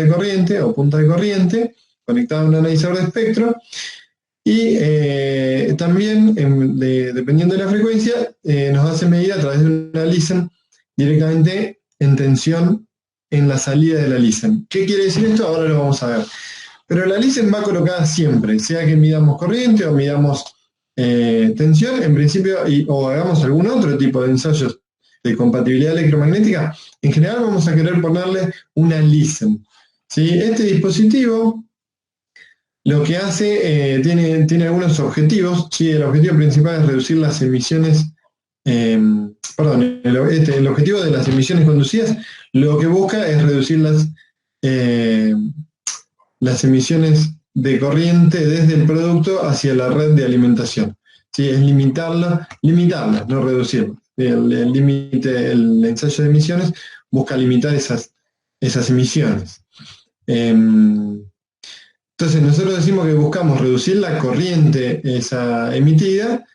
de corriente o punta de corriente conectada a un analizador de espectro. Y también, dependiendo de la frecuencia, nos hace medir a través de una listen directamente en tensión en la salida de la listen. ¿Qué quiere decir esto? Ahora lo vamos a ver. Pero la listen va colocada siempre, sea que midamos corriente o midamos tensión, en principio, o hagamos algún otro tipo de ensayos de compatibilidad electromagnética, en general vamos a querer ponerle una listen, ¿sí? Este dispositivo lo que hace, tiene algunos objetivos, ¿sí? El objetivo principal es reducir las emisiones, el objetivo de las emisiones conducidas, lo que busca es reducir las emisiones de corriente desde el producto hacia la red de alimentación. ¿Sí? Es limitarla, no reducirla. El ensayo de emisiones busca limitar esas emisiones. Entonces nosotros decimos que buscamos reducir la corriente esa emitida,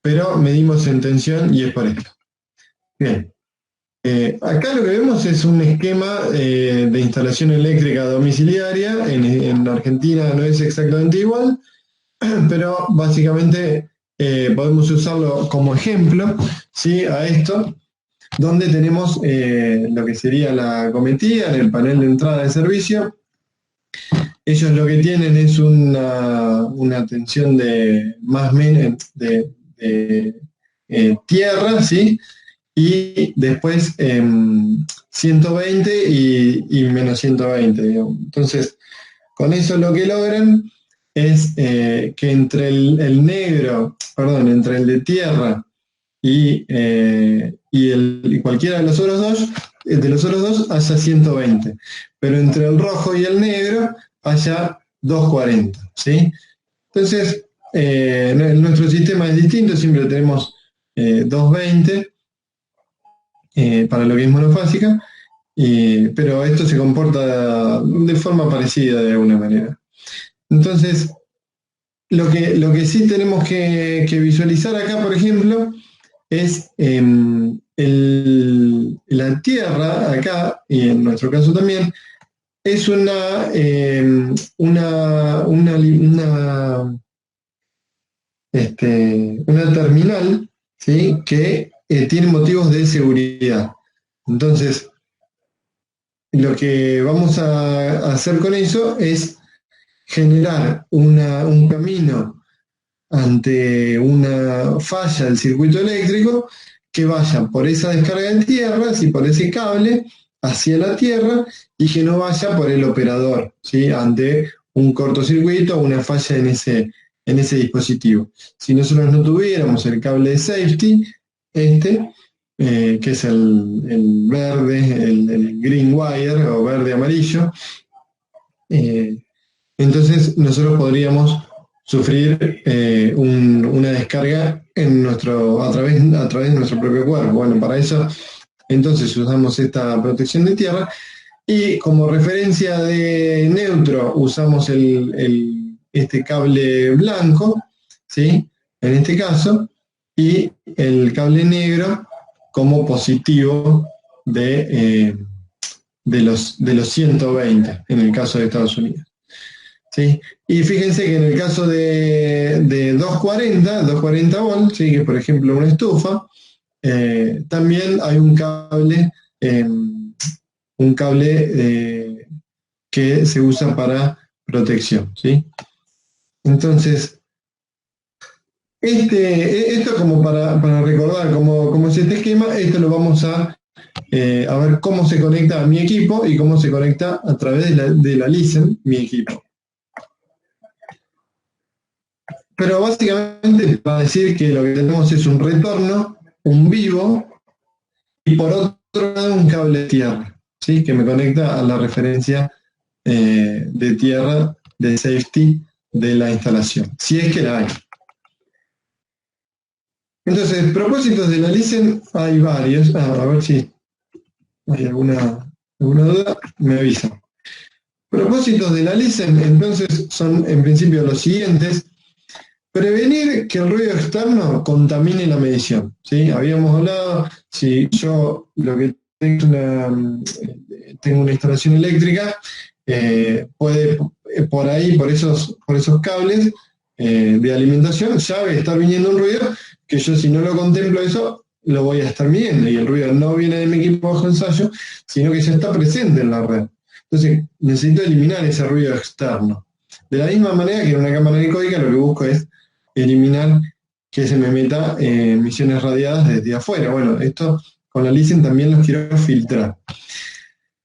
pero medimos en tensión y es por esto. Bien. Acá lo que vemos es un esquema de instalación eléctrica domiciliaria. En Argentina no es exactamente igual, pero básicamente podemos usarlo como ejemplo, ¿sí? A esto, donde tenemos lo que sería la cometida en el panel de entrada de servicio. Ellos lo que tienen es una tensión de más o menos de tierra, ¿sí? Y después 120 y menos 120, digamos. Entonces, con eso lo que logran es que entre entre el de tierra y cualquiera de los otros dos haya 120, pero entre el rojo y el negro haya 240, ¿sí? Entonces, nuestro sistema es distinto, siempre tenemos 220 para lo que es monofásica, pero esto se comporta de forma parecida de alguna manera. Entonces, lo que sí tenemos que visualizar acá, por ejemplo, es la Tierra, acá, y en nuestro caso también, es una terminal, ¿sí? Que tiene motivos de seguridad. Entonces, lo que vamos a hacer con eso es generar un camino ante una falla del circuito eléctrico que vaya por esa descarga de tierras y por ese cable hacia la Tierra y que no vaya por el operador, ¿sí? Ante un cortocircuito o una falla en ese dispositivo. Si nosotros no tuviéramos el cable de safety, que es el verde, el green wire o verde-amarillo, entonces nosotros podríamos sufrir una descarga a través de nuestro propio cuerpo. Bueno, para eso entonces usamos esta protección de tierra y como referencia de neutro usamos este cable blanco, ¿sí? En este caso, y el cable negro como positivo de los 120 en el caso de Estados Unidos. ¿Sí? Y fíjense que en el caso de 240 volts, ¿sí? Que por ejemplo una estufa, también hay un cable que se usa para protección, ¿sí? Entonces, esto como para recordar cómo es este esquema, esto lo vamos a ver cómo se conecta a mi equipo y cómo se conecta a través de la listen mi equipo. Pero básicamente va a decir que lo que tenemos es un retorno, un vivo, y por otro lado un cable de tierra, ¿sí? Que me conecta a la referencia de tierra de safety de la instalación, si es que la hay. Entonces, propósitos de la listen hay varios. A ver si hay alguna duda, me avisan. Propósitos de la listen, entonces, son en principio los siguientes. Prevenir que el ruido externo contamine la medición, ¿sí? Habíamos hablado, si yo lo que tengo una instalación eléctrica, puede por ahí, por esos cables de alimentación, sabe estar viniendo un ruido que yo, si no lo contemplo eso, lo voy a estar midiendo, y el ruido no viene de mi equipo bajo ensayo, sino que ya está presente en la red. Entonces necesito eliminar ese ruido externo. De la misma manera que en una cámara anecoica lo que busco es eliminar que se me meta emisiones radiadas desde afuera. Bueno, esto con la Listen también los quiero filtrar.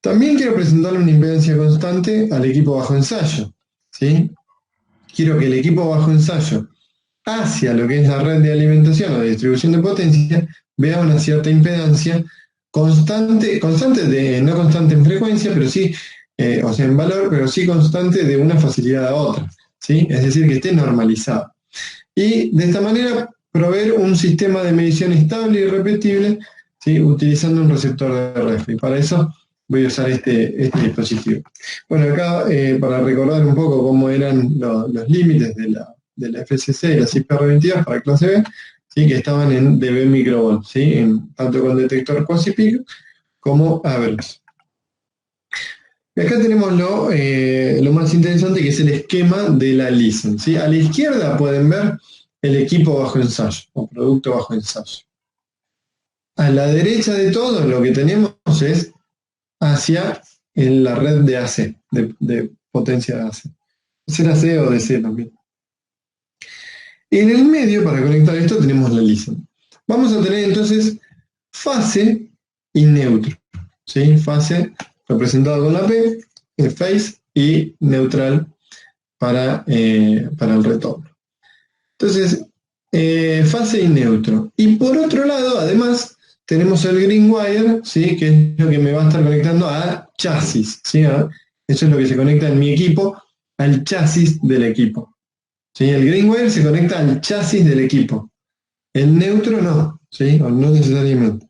También quiero presentarle una impedancia constante al equipo bajo ensayo, ¿sí? Quiero que el equipo bajo ensayo hacia lo que es la red de alimentación o de distribución de potencia vea una cierta impedancia constante, no constante en frecuencia, pero sí, o sea, en valor, pero sí constante de una facilidad a otra, ¿sí? Es decir, que esté normalizada. Y de esta manera proveer un sistema de medición estable y repetible, ¿sí? Utilizando un receptor de RF. Y para eso voy a usar este dispositivo. Bueno, acá para recordar un poco cómo eran los límites de la FCC y las IPR22 para clase B, ¿sí? Que estaban en dB microvolt, ¿sí? Tanto con detector quasi-peak como average. Y acá tenemos lo más interesante, que es el esquema de la Listen, ¿sí? A la izquierda pueden ver el equipo bajo ensayo o producto bajo ensayo. A la derecha de todo lo que tenemos es hacia en la red de AC, de potencia de AC. Será AC o DC también. En el medio, para conectar esto, tenemos la Listen. Vamos a tener entonces fase y neutro, ¿sí? Fase representado con la P, el phase, y neutral para el retorno. Entonces, fase y neutro. Y por otro lado, además, tenemos el green wire, ¿sí? Que es lo que me va a estar conectando a chasis, ¿sí? Eso es lo que se conecta en mi equipo al chasis del equipo, ¿sí? El green wire se conecta al chasis del equipo. El neutro no, ¿sí? O no necesariamente.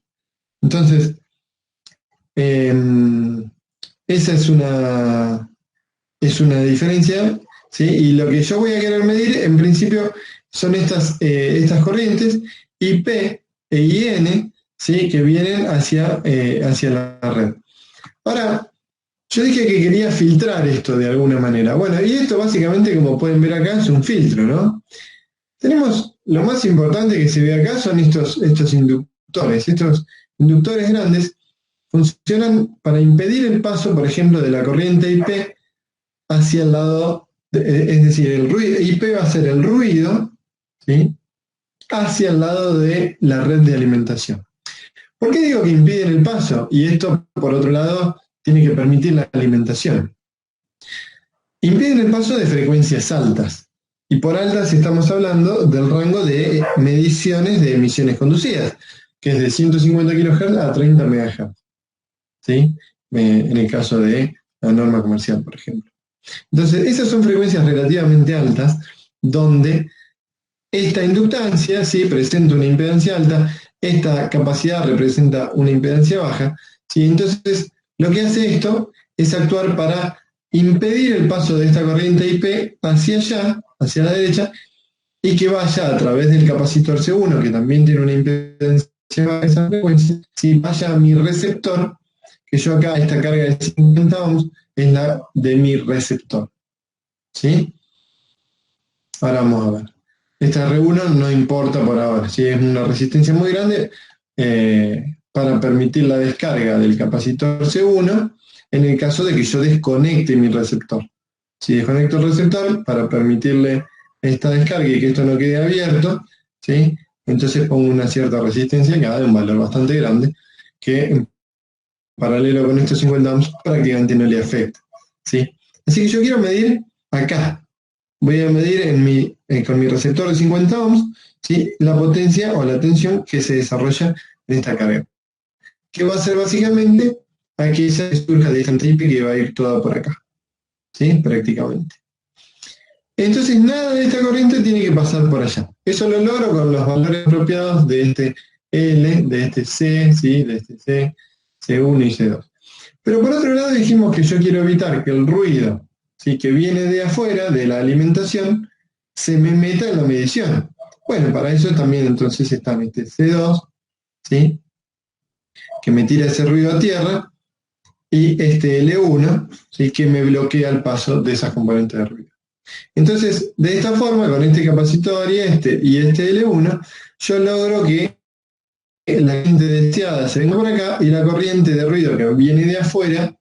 Entonces, esa es una diferencia, ¿sí? Y lo que yo voy a querer medir, en principio, son estas corrientes IP e IN, ¿sí? Que vienen hacia la red. Ahora, yo dije que quería filtrar esto de alguna manera. Bueno, y esto básicamente, como pueden ver acá, es un filtro, ¿no? Tenemos, lo más importante que se ve acá son estos inductores. Estos inductores grandes funcionan para impedir el paso, por ejemplo, de la corriente IP hacia el lado, es decir, el ruido, IP va a ser el ruido, ¿sí? Hacia el lado de la red de alimentación. ¿Por qué digo que impiden el paso? Y esto, por otro lado, tiene que permitir la alimentación. Impiden el paso de frecuencias altas. Y por altas estamos hablando del rango de mediciones de emisiones conducidas, que es de 150 kHz a 30 MHz, ¿sí? En el caso de la norma comercial, por ejemplo. Entonces, esas son frecuencias relativamente altas, donde esta inductancia, ¿sí? Presenta una impedancia alta, esta capacidad representa una impedancia baja, ¿sí? Entonces, lo que hace esto es actuar para impedir el paso de esta corriente IP hacia allá, hacia la derecha, y que vaya a través del capacitor C1, que también tiene una impedancia baja de esa frecuencia, ¿sí? Vaya a mi receptor, que yo acá, esta carga de 50 ohms, es la de mi receptor, ¿sí? Ahora vamos a ver. Esta R1 no importa por ahora, ¿sí? Es una resistencia muy grande para permitir la descarga del capacitor C1 en el caso de que yo desconecte mi receptor. Si desconecto el receptor para permitirle esta descarga y que esto no quede abierto, ¿sí? Entonces pongo una cierta resistencia que va de un valor bastante grande, que en paralelo con estos 50 ohms prácticamente no le afecta, ¿sí? Así que yo quiero medir acá. Voy a medir con mi receptor de 50 ohms, ¿sí? La potencia o la tensión que se desarrolla en esta carga, que va a ser básicamente aquella que surja de esta IP que va a ir toda por acá, ¿sí? Prácticamente. Entonces nada de esta corriente tiene que pasar por allá. Eso lo logro con los valores apropiados de este L, de este C, ¿sí? De este C, C1 y C2. Pero por otro lado dijimos que yo quiero evitar que el ruido, ¿sí? Que viene de afuera, de la alimentación, se me meta en la medición. Bueno, para eso también entonces están este C2, ¿sí? Que me tira ese ruido a tierra, y este L1, ¿sí? Que me bloquea el paso de esas componentes de ruido. Entonces, de esta forma, con este capacitor y este L1, yo logro que la corriente deseada se venga por acá y la corriente de ruido que viene de afuera,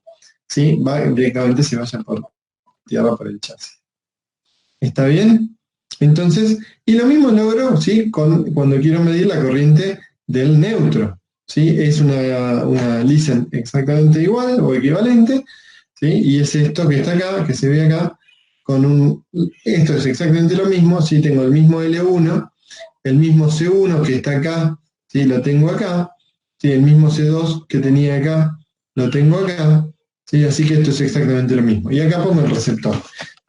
¿sí? Directamente se vaya por tierra, por el chasis. ¿Está bien? Entonces, y lo mismo logro, ¿sí? Cuando quiero medir la corriente del neutro, ¿sí? Es una Listen exactamente igual o equivalente, ¿sí? Y es esto que está acá, que se ve acá, esto es exactamente lo mismo, ¿sí? Tengo el mismo L1, el mismo C1 que está acá, ¿sí? Lo tengo acá, ¿sí? El mismo C2 que tenía acá, lo tengo acá, ¿sí? Así que esto es exactamente lo mismo. Y acá pongo el receptor.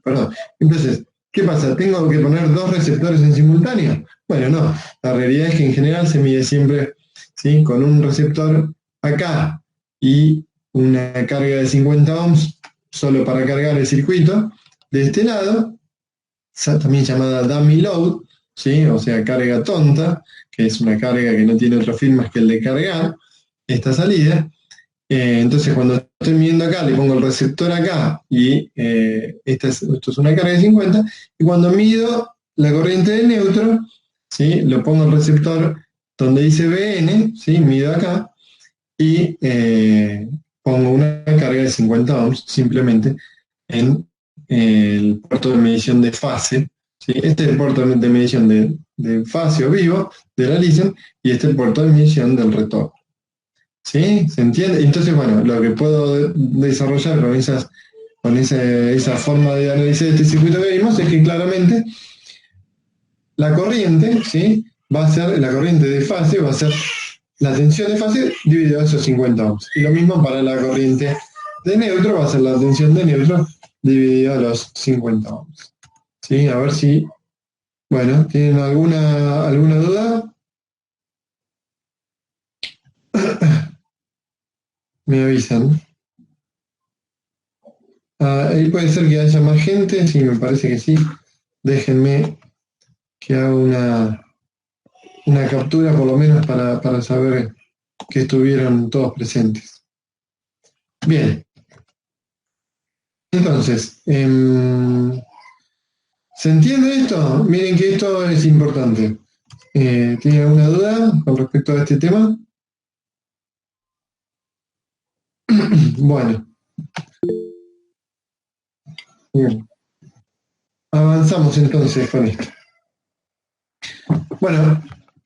Perdón. Entonces, ¿qué pasa? ¿Tengo que poner dos receptores en simultáneo? Bueno, no. La realidad es que en general se mide siempre, ¿sí? Con un receptor acá y una carga de 50 ohms solo para cargar el circuito. De este lado, también llamada dummy load, ¿sí? O sea, carga tonta, que es una carga que no tiene otro fin más que el de cargar esta salida. Entonces, cuando estoy midiendo acá, le pongo el receptor acá y esto es una carga de 50. Y cuando mido la corriente de neutro, ¿sí? Lo pongo el receptor donde dice BN, ¿sí? Mido acá y pongo una carga de 50 ohms simplemente en el puerto de medición de fase, ¿sí? Este es el puerto de medición de fase o vivo de la Listen y este es el puerto de medición del retorno. ¿Sí? ¿Se entiende? Entonces, bueno, lo que puedo desarrollar con esa forma de análisis de este circuito que vimos es que claramente la corriente, ¿sí? Va a ser, la corriente de fase va a ser la tensión de fase dividido a esos 50 ohms. Y lo mismo para la corriente de neutro, va a ser la tensión de neutro dividido a los 50 ohms. ¿Sí? A ver si, bueno, ¿tienen alguna duda? Me avisan. Ahí puede ser que haya más gente, sí, me parece que sí. Déjenme que haga una captura por lo menos para saber que estuvieron todos presentes. Bien, entonces, ¿se entiende esto? Miren que esto es importante. ¿Tienen alguna duda con respecto a este tema? Bueno, bien. Avanzamos entonces con esto. Bueno,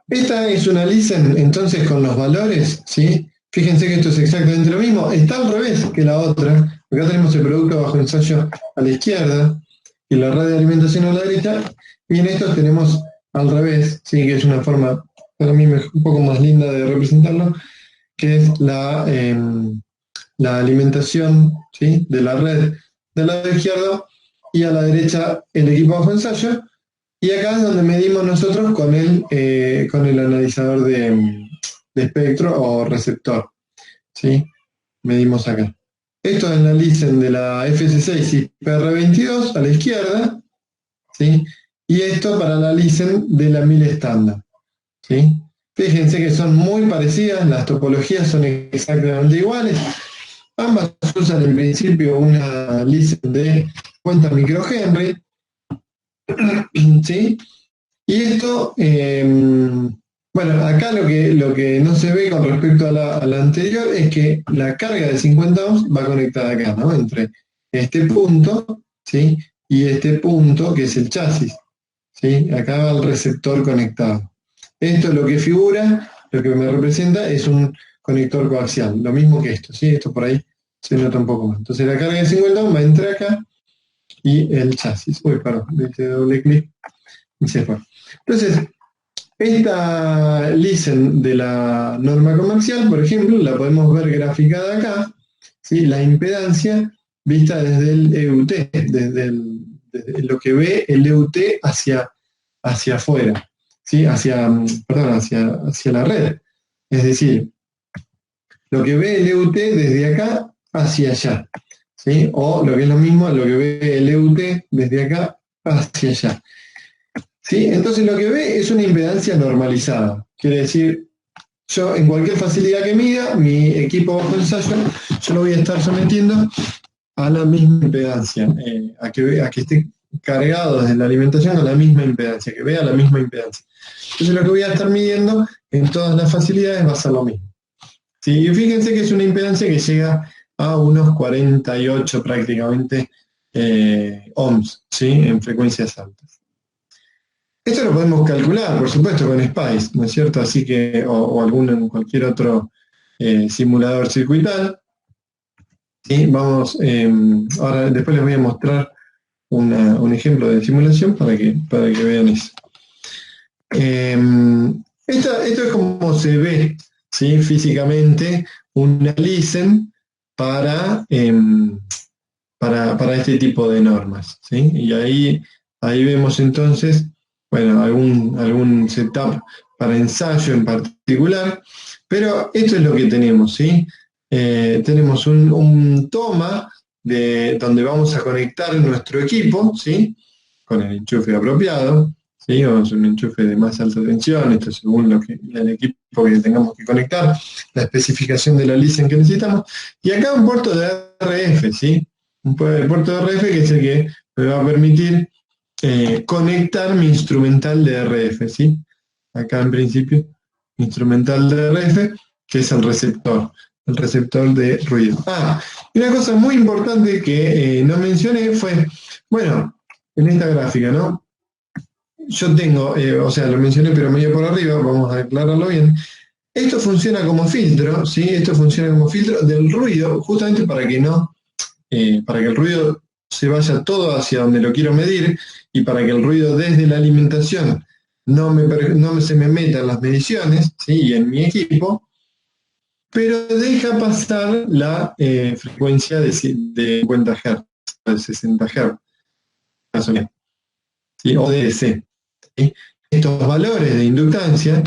esta es una Listen entonces con los valores, ¿sí? Fíjense que esto es exactamente lo mismo. Está al revés que la otra. Acá tenemos el producto bajo ensayo a la izquierda y la red de alimentación a la derecha. Y en estos tenemos al revés, ¿sí? Que es una forma para mí un poco más linda de representarlo, que es la alimentación, ¿sí? De la red del lado izquierdo y a la derecha el equipo bajo ensayo. Y acá es donde medimos nosotros con el analizador de espectro o receptor, ¿sí? Medimos acá. Esto es la Listen de la FC6 y PR22 a la izquierda, ¿sí? Y esto para la Listen de la 1000 estándar, ¿sí? Fíjense que son muy parecidas, las topologías son exactamente iguales. Ambas usan en principio una Listen de 50 microhenry, ¿sí? Y esto, bueno, acá lo que no se ve con respecto a la anterior es que la carga de 50 ohms va conectada acá, ¿no? Entre este punto, ¿sí? Y este punto que es el chasis, ¿sí? Acá va el receptor conectado. Esto lo que figura, lo que me representa es un conector coaxial, lo mismo que esto, ¿sí? Esto por ahí se nota un poco más. Entonces la carga de 50 ohms va entre acá y el chasis. Uy, perdón, le hice doble clic y se fue. Entonces, esta Listen de la norma comercial, por ejemplo, la podemos ver graficada acá, ¿sí? La impedancia vista desde el EUT, desde lo que ve el EUT hacia afuera, ¿sí? Hacia la red. Es decir, lo que ve el EUT desde acá hacia allá, ¿sí? O lo que es lo mismo, lo que ve el EUT desde acá hacia allá. ¿Sí? Entonces lo que ve es una impedancia normalizada. Quiere decir, yo en cualquier facilidad que mida, mi equipo bajo ensayo, yo lo voy a estar sometiendo a la misma impedancia, a que esté cargado desde la alimentación a la misma impedancia, que vea la misma impedancia. Entonces lo que voy a estar midiendo en todas las facilidades va a ser lo mismo. ¿Sí? Y fíjense que es una impedancia que llega a unos 48 prácticamente ohms, ¿sí? En frecuencias altas. Esto lo podemos calcular, por supuesto, con SPICE, ¿no es cierto? Así que, cualquier otro simulador circuital. ¿Sí? Ahora después les voy a mostrar un ejemplo de simulación para que vean eso. Esto es como se ve, ¿sí? Físicamente una listen para este tipo de normas, ¿sí? Y ahí vemos entonces, bueno, algún setup para ensayo en particular, pero esto es lo que tenemos, ¿sí? Tenemos un toma donde vamos a conectar nuestro equipo, ¿sí? Con el enchufe apropiado, ¿sí? O es un enchufe de más alta tensión, esto según el equipo que tengamos que conectar, la especificación de la licencia que necesitamos, y acá un puerto de RF, ¿sí? El puerto de RF que es el que me va a permitir conectar mi instrumental de RF, ¿sí? Acá en principio, instrumental de RF, que es el receptor de ruido. Y una cosa muy importante que no mencioné fue, bueno, en esta gráfica, ¿no? Yo tengo, o sea, lo mencioné pero medio por arriba, vamos a aclararlo bien. Esto funciona como filtro, ¿sí? Esto funciona como filtro del ruido, justamente para que el ruido se vaya todo hacia donde lo quiero medir y para que el ruido desde la alimentación no se me meta en las mediciones, ¿sí? Y en mi equipo, pero deja pasar la frecuencia de 50 Hz, de 60 Hz, más o menos, ¿sí? O de DC. ¿Sí? Estos valores de inductancia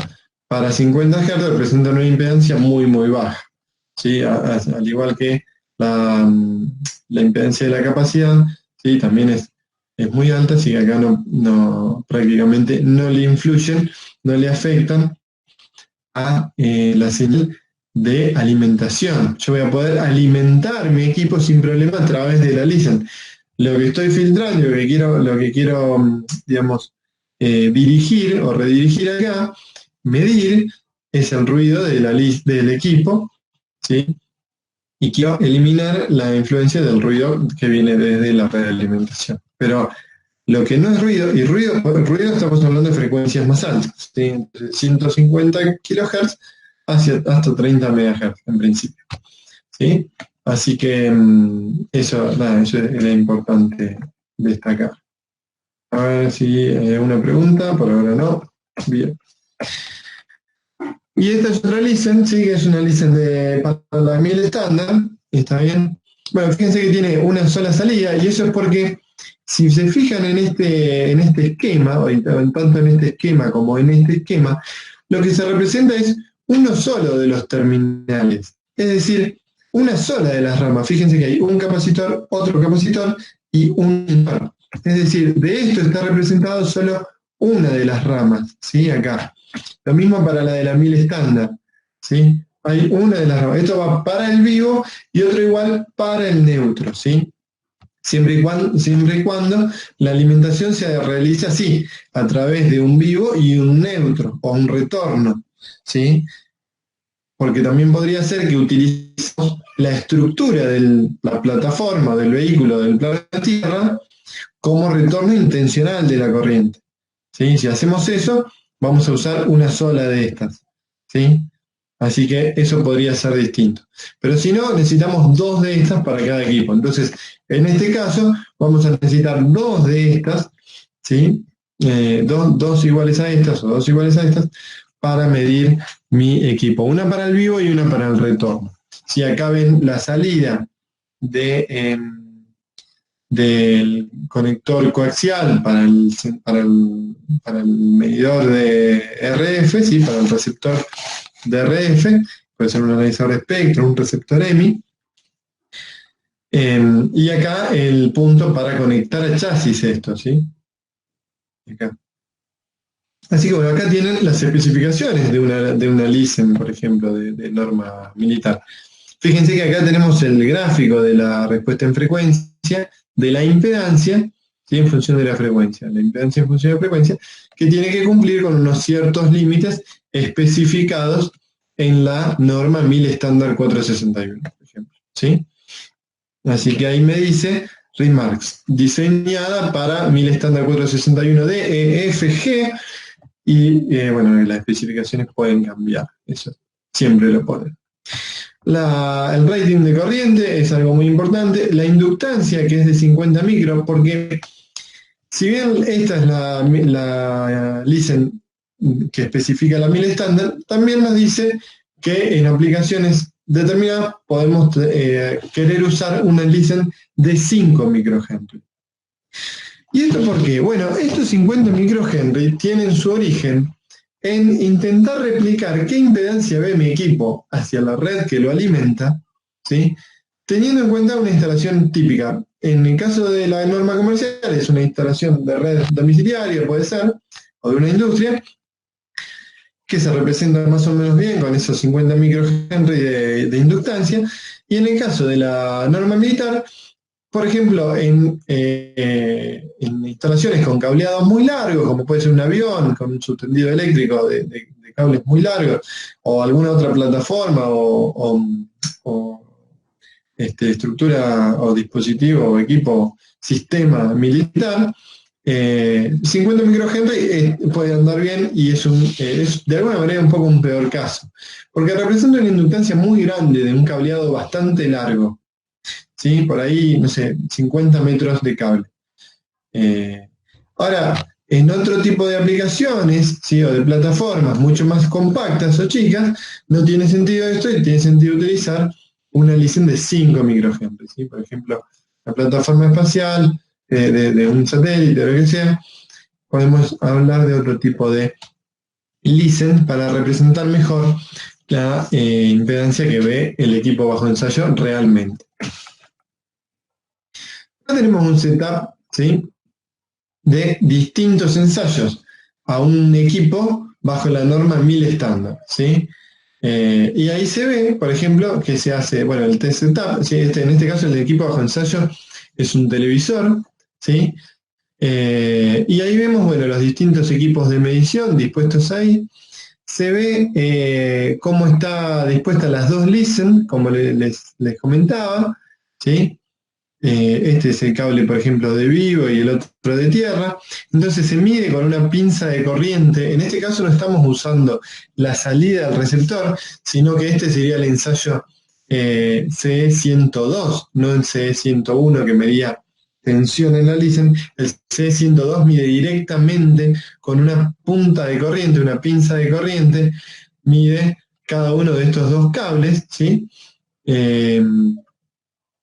para 50 Hz representan una impedancia muy, muy baja, ¿sí? Al igual que la impedancia de la capacidad, ¿sí? También es muy alta, así que acá prácticamente no le influyen, no le afectan a la señal de alimentación. Yo voy a poder alimentar mi equipo sin problema a través de la listen. Lo que estoy filtrando, lo que quiero digamos, dirigir o redirigir acá, medir, es el ruido del equipo, ¿sí? Y quiero eliminar la influencia del ruido que viene desde la red de alimentación. Pero lo que no es ruido, y ruido estamos hablando de frecuencias más altas, ¿sí? Entre 150 kHz hasta 30 MHz en principio, ¿sí? Así que eso era importante destacar. A ver si hay alguna pregunta, por ahora no. Bien. Y esta es otra listen, sí, que es una listen para la miel estándar, ¿está bien? Bueno, fíjense que tiene una sola salida, y eso es porque si se fijan en este esquema, o tanto en este esquema como en este esquema, lo que se representa es uno solo de los terminales, es decir, una sola de las ramas. Fíjense que hay un capacitor, otro capacitor y un inductor. Es decir, de esto está representado solo una de las ramas, ¿sí? Acá. Lo mismo para la de la 1000 estándar, ¿sí? Hay una de las ramas. Esto va para el vivo y otro igual para el neutro, ¿sí? Siempre y cuando la alimentación se realice así, a través de un vivo y un neutro, o un retorno, ¿sí? Porque también podría ser que utilicemos la estructura de la plataforma, del vehículo, del planeta Tierra, como retorno intencional de la corriente, ¿sí? Si hacemos eso, vamos a usar una sola de estas, ¿sí? Así que eso podría ser distinto. Pero si no, necesitamos dos de estas para cada equipo. Entonces, en este caso, vamos a necesitar dos de estas, ¿sí? Dos iguales a estas o dos iguales a estas para medir mi equipo. Una para el vivo y una para el retorno. Si acá ven la salida del conector coaxial para el medidor de RF, ¿sí? Para el receptor de RF, puede ser un analizador de espectro, un receptor EMI, y acá el punto para conectar a chasis esto, ¿sí? Acá. Así que bueno, acá tienen las especificaciones de una LICEN, por ejemplo, de norma militar. Fíjense que acá tenemos el gráfico de la respuesta en frecuencia, de la impedancia, ¿sí? En función de la frecuencia, la impedancia en función de la frecuencia, que tiene que cumplir con unos ciertos límites especificados en la norma 1000 estándar 461, por ejemplo, ¿sí? Así que ahí me dice Remarks, diseñada para 1000 estándar 461 de EFG, y bueno, las especificaciones pueden cambiar, eso siempre lo ponen. El rating de corriente es algo muy importante, la inductancia, que es de 50 micros, porque si bien esta es la LICEN que especifica la 1000 estándar, también nos dice que en aplicaciones determinadas podemos querer usar una LICEN de 5 microhenry. ¿Y esto por qué? Bueno, estos 50 microhenry tienen su origen en intentar replicar qué impedancia ve mi equipo hacia la red que lo alimenta, ¿sí? Teniendo en cuenta una instalación típica. En el caso de la norma comercial es una instalación de red domiciliaria, puede ser, o de una industria, que se representa más o menos bien con esos 50 microhenry de inductancia, y en el caso de la norma militar, por ejemplo, en instalaciones con cableados muy largos, como puede ser un avión con un subtendido eléctrico de cables muy largos, o alguna otra plataforma estructura o dispositivo o equipo, sistema militar, 50 microhenry puede andar bien y es de alguna manera un poco un peor caso, porque representa una inductancia muy grande de un cableado bastante largo. ¿Sí? Por ahí, no sé, 50 metros de cable. Ahora, en otro tipo de aplicaciones, ¿sí? O de plataformas mucho más compactas o chicas, no tiene sentido esto y tiene sentido utilizar una LICEN de 5 microhenry, ¿sí? Por ejemplo, la plataforma espacial, de un satélite o lo que sea, podemos hablar de otro tipo de LICEN para representar mejor la impedancia que ve el equipo bajo ensayo realmente. Acá tenemos un setup, ¿sí? De distintos ensayos a un equipo bajo la norma 1000 estándar, ¿sí? Y ahí se ve, por ejemplo, que se hace, bueno, el test setup, ¿sí? En este caso el equipo bajo ensayo es un televisor, ¿sí? Y ahí vemos, bueno, los distintos equipos de medición dispuestos ahí. Se ve cómo está dispuestas las dos LICEN, como les comentaba, ¿sí? Este es el cable, por ejemplo, de vivo y el otro de tierra. Entonces se mide con una pinza de corriente. En este caso no estamos usando la salida del receptor, sino que este sería el ensayo CE102, no el CE101 que medía tensión en la LICEN. El CE102 mide directamente con una punta de corriente, una pinza de corriente, mide cada uno de estos dos cables, ¿sí?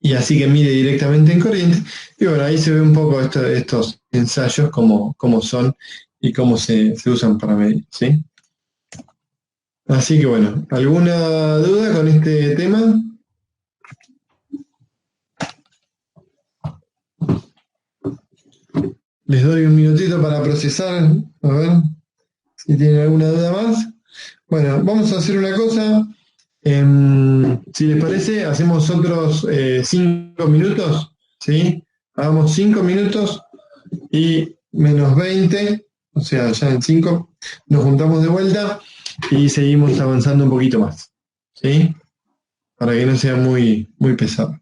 Y así que mide directamente en corriente. Y bueno, ahí se ve un poco estos ensayos, cómo son y cómo se usan para medir, ¿sí? Así que bueno, ¿alguna duda con este tema? Les doy un minutito para procesar, a ver si tienen alguna duda más. Bueno, vamos a hacer una cosa. Si les parece, hacemos otros 5 minutos, ¿sí? Hagamos 5 minutos y menos 20, o sea, ya en 5, nos juntamos de vuelta y seguimos avanzando un poquito más, ¿sí? Para que no sea muy, muy pesado.